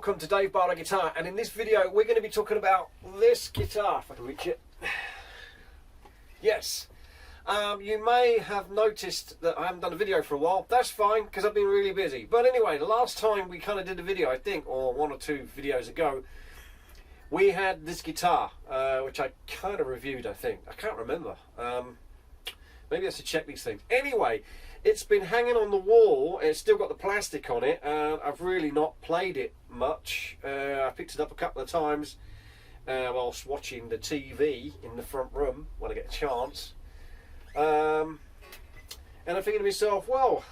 welcome to Dave Barlow Guitar, and in this video we're going to be talking about this guitar, if I can reach it. Yes, you may have noticed that I haven't done a video for a while. That's fine, because I've been really busy. But anyway, the last time we kind of did a video, I think, or one or two videos ago, we had this guitar, which I kind of reviewed, I think. I can't remember. Maybe I have to check these things. Anyway, it's been hanging on the wall. It's still got the plastic on it, and I've really not played it much. I picked it up a couple of times whilst watching the TV in the front room when I get a chance. And I'm thinking to myself, well,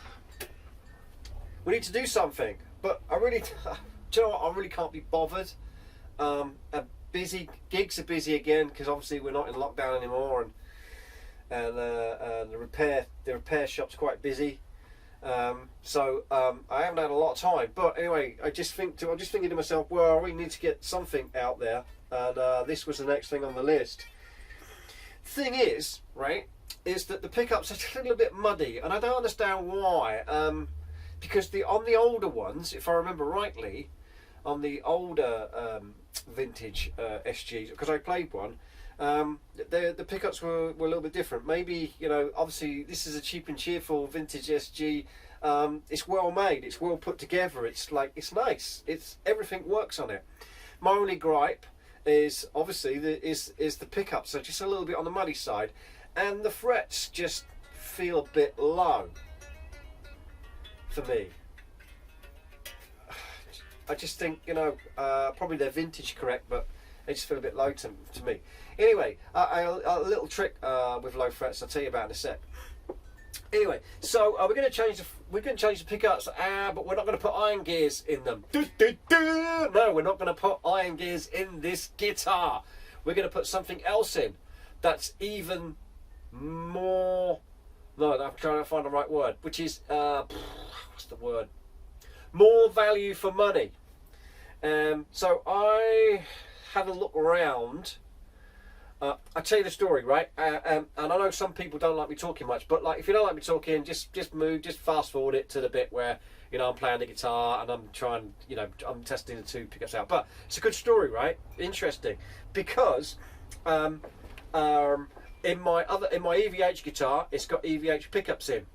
we need to do something. But I really, do you know what? I really can't be bothered. Gigs are busy again because obviously we're not in lockdown anymore, and the repair shop's quite busy. So I haven't had a lot of time. But anyway, I'm just thinking to myself, well, we need to get something out there, and this was the next thing on the list. Thing is, right, is that the pickups are a little bit muddy, and I don't understand why. Because on the older ones, if I remember rightly, on the older vintage SGs, because I played one, the pickups were a little bit different. Maybe, you know, obviously this is a cheap and cheerful vintage SG. It's well made, it's well put together, it's nice, everything works on it. My only gripe is obviously the pickups, so just a little bit on the muddy side, and the frets just feel a bit low for me. I just think, you know, probably they're vintage correct, but they just feel a bit low to me. Anyway, a little trick with low frets I'll tell you about in a sec. Anyway, so we're going to change the pickups, but we're not going to put iron gears in them. No, we're not going to put iron gears in this guitar. We're going to put something else in that's even more. No, I'm trying to find the right word, which is what's the word? More value for money. So I had a look around. I'll tell you the story, right? And I know some people don't like me talking much, but like, if you don't like me talking, just fast forward it to the bit where, you know, I'm playing the guitar and I'm trying, you know, I'm testing the two pickups out. But it's a good story, right? Interesting, because in my EVH guitar, it's got EVH pickups in.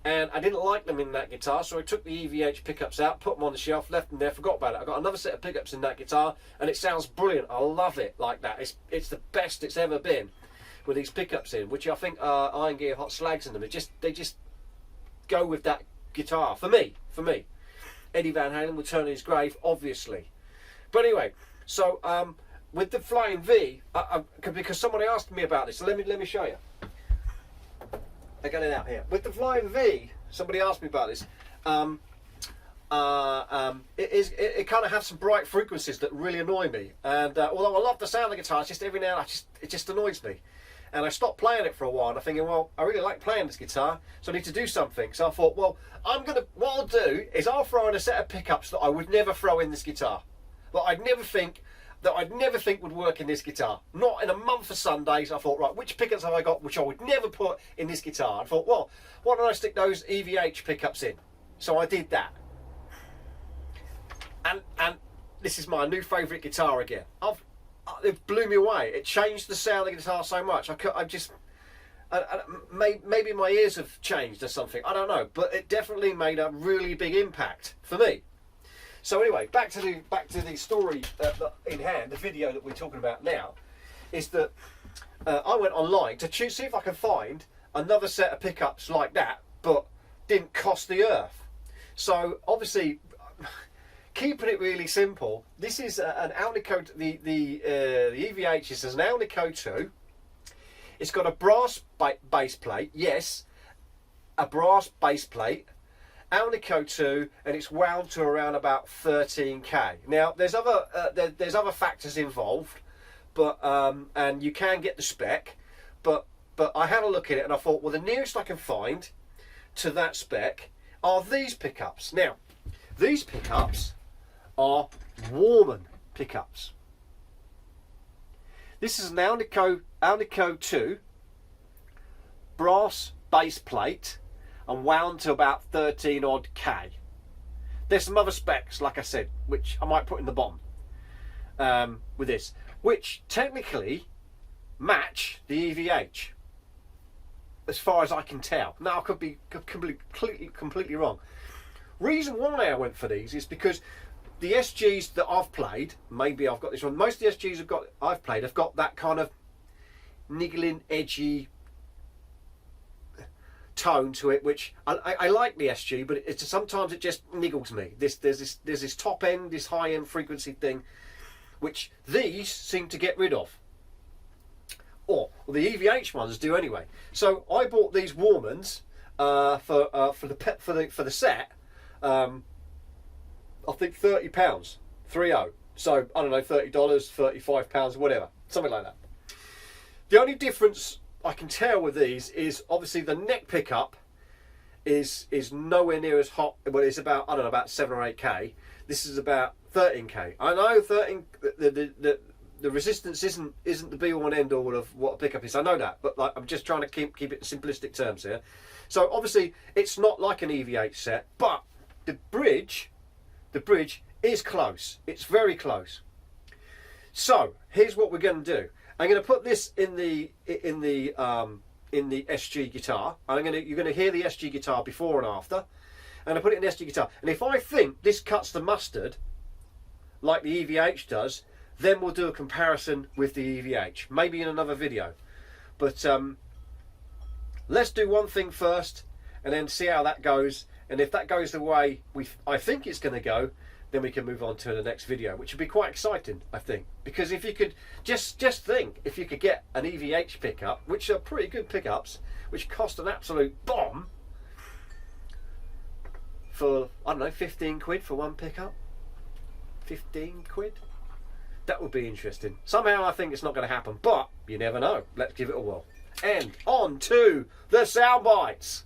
And I didn't like them in that guitar, so I took the EVH pickups out, put them on the shelf, left them there, forgot about it. I got another set of pickups in that guitar, and it sounds brilliant. I love it like that. It's the best it's ever been with these pickups in, which I think are Iron Gear Hot Slags in them. They just go with that guitar for me. Eddie Van Halen would turn in his grave, obviously. But anyway, so with the Flying V, because somebody asked me about this, so let me show you. I got it out here. With the Flying V, somebody asked me about this. It kind of has some bright frequencies that really annoy me. And although I love the sound of the guitar, it's just every now and then it just annoys me. And I stopped playing it for a while. And I'm thinking, well, I really like playing this guitar, so I need to do something. So I thought, well, what I'll do is I'll throw in a set of pickups that I would never throw in this guitar. That I'd never think would work in this guitar. Not in a month of Sundays. I thought, right, which pickups have I got which I would never put in this guitar? I thought, well, why don't I stick those EVH pickups in? So I did that. And this is my new favourite guitar again. It blew me away. It changed the sound of the guitar so much. Maybe my ears have changed or something. I don't know. But it definitely made a really big impact for me. So anyway, back to the story in hand. The video that we're talking about now is that I went online to see if I can find another set of pickups like that, but didn't cost the earth. So obviously, keeping it really simple, this is an Alnico. The EVH is an Alnico 2. It's got a brass base plate. Yes, a brass base plate. Alnico 2, and it's wound to around about 13k. Now there's other factors involved, but and you can get the spec, but I had a look at it and I thought, well, the nearest I can find to that spec are these pickups. Now these pickups are Warman pickups. This is an Alnico 2 brass base plate and wound to about 13 odd K. there's some other specs, like I said, which I might put in the bottom with this, which technically match the EVH, as far as I can tell. Now I could be completely wrong. Reason why I went for these is because the SGs that I've played, maybe I've got this wrong, most of the SGs I've played have got that kind of niggling, edgy tone to it, which I like the SG, but sometimes it just niggles me. There's this top end, this high end frequency thing, which these seem to get rid of. Or the EVH ones do anyway. So I bought these Warmans for the set. I think £30, 30. So I don't know, $30, £35, whatever, something like that. The only difference I can tell with these is obviously the neck pickup is nowhere near as hot. Well, it's about, I don't know, about 7 or 8k. This is about 13k. I know 13. The resistance isn't the be all and end all of what a pickup is. I know that, but like, I'm just trying to keep it in simplistic terms here. So obviously it's not like an EVH set, but the bridge is close. It's very close. So here's what we're going to do. I'm going to put this in the SG guitar. You're going to hear the SG guitar before and after. I'm going to put it in the SG guitar. And if I think this cuts the mustard like the EVH does, then we'll do a comparison with the EVH, maybe in another video. But let's do one thing first, and then see how that goes. And if that goes the way I think it's going to go, then we can move on to the next video, which would be quite exciting, I think. Because if you could just think, if you could get an EVH pickup, which are pretty good pickups, which cost an absolute bomb, for, I don't know, 15 quid for one pickup, 15 quid. That would be interesting. Somehow I think it's not going to happen, but you never know. Let's give it a whirl. And on to the sound bites.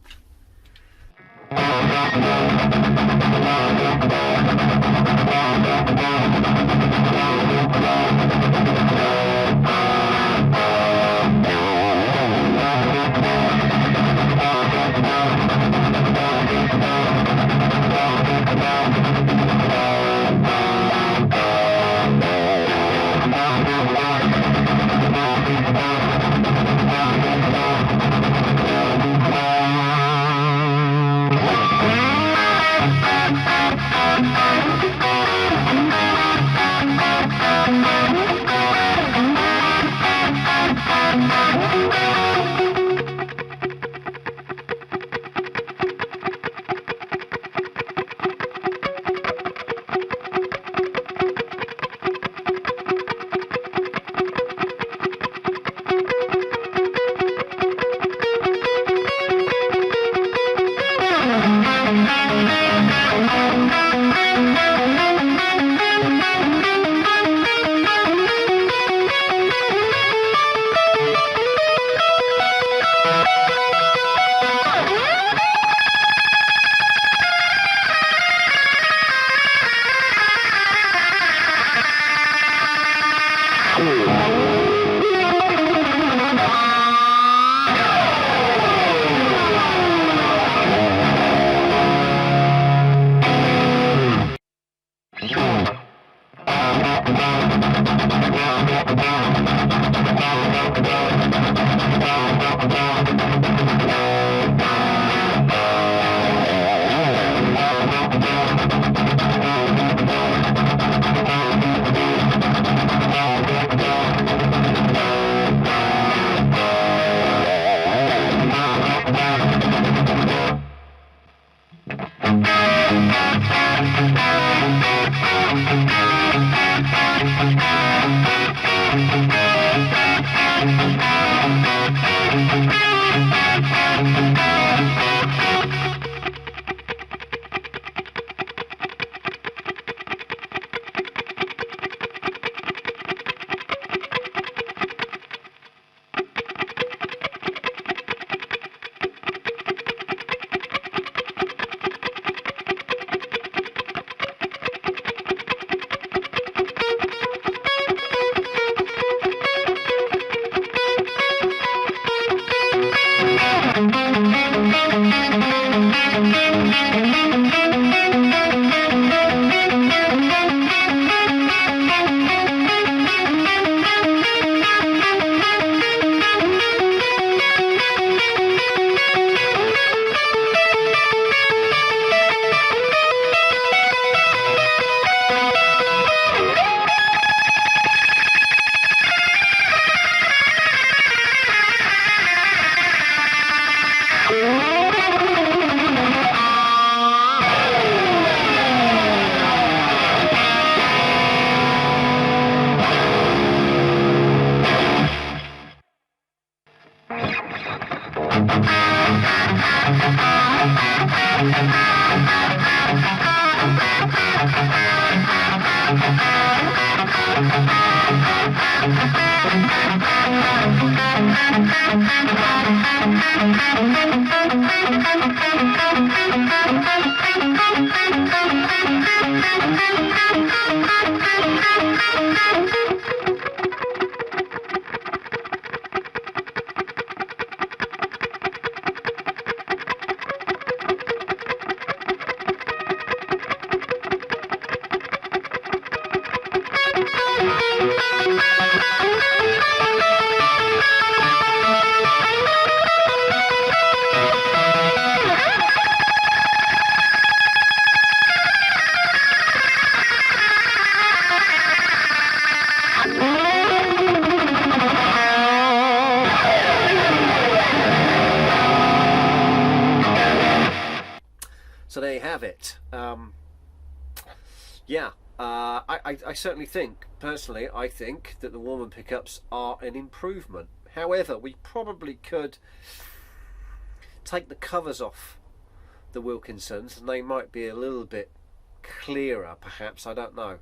So there you have it. Yeah, I certainly think, personally, I think that the Warman pickups are an improvement. However, we probably could take the covers off the Wilkinsons and they might be a little bit clearer, perhaps. I don't know.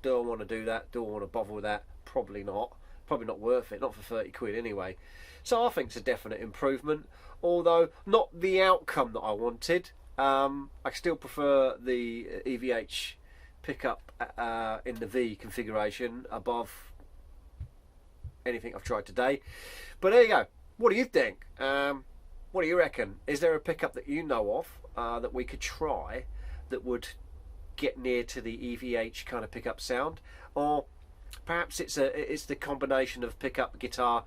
Do I want to do that? Do I want to bother with that? Probably not. Probably not worth it. Not for 30 quid anyway. So I think it's a definite improvement, although not the outcome that I wanted. I still prefer the EVH pickup in the V configuration above anything I've tried today. But there you go. What do you think? What do you reckon? Is there a pickup that you know of that we could try that would get near to the EVH kind of pickup sound? Or perhaps it's the combination of pickup, guitar,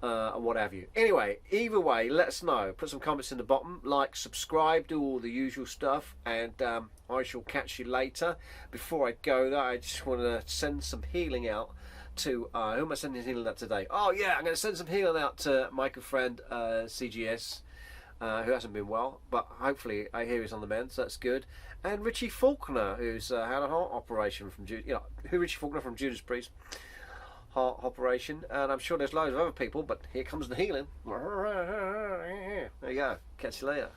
and what have you. Anyway, either way, let us know. Put some comments in the bottom, like, subscribe, do all the usual stuff, and I shall catch you later. Before I go though, I just want to send some healing out to who am I sending healing out today? Oh yeah, I'm going to send some healing out to my good friend CGS, who hasn't been well, but hopefully I hear he's on the mend, so that's good. And Richie Faulkner, who's had a heart operation from Richie Faulkner from Judas Priest. Heart operation, and I'm sure there's loads of other people, but here comes the healing. There you go. Catch you later.